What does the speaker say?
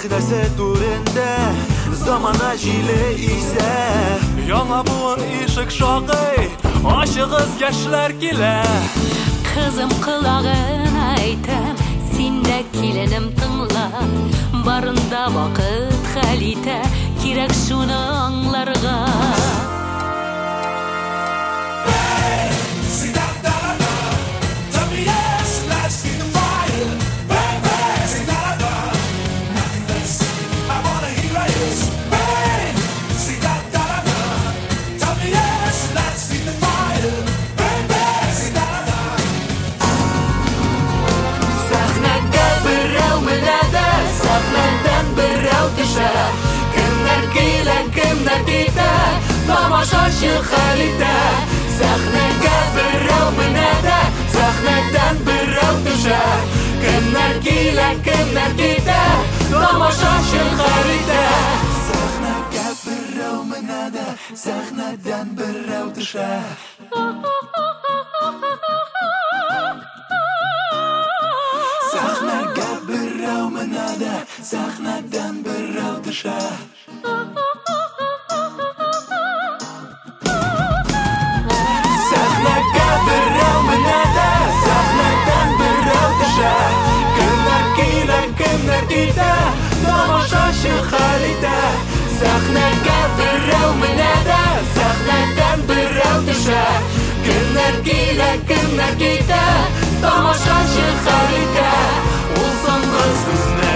сәхнәсе түрендә замана җиле исә. Яңа буын ишек шакый, ачыгыз яшьләр килә. Кызым кылагын әйтәм, син дә киленем тыңла. Барында вакыт хәл итә, кирәк шуны аңларга. Кемнәр китә, тамашачы хәл итә. Сәхнәгә берәү менә дә, сәхнәдән берәү төшә. Кемнәр килә, кемнәр китә, тамашачы хәл итә. Сәхнәгә берәү менә дә, сәхнәдән берәү төшә. Сәхнәгә берәү менә дә, сәхнәдән берәү төшә. Тамашачы хәл итә. Сәхнәгә берәү менә дә, сәхнәдән берәү төшә. Кемнәр килә, кемнәр китә, тамашачы хәл итә. Ул соңгы сүзне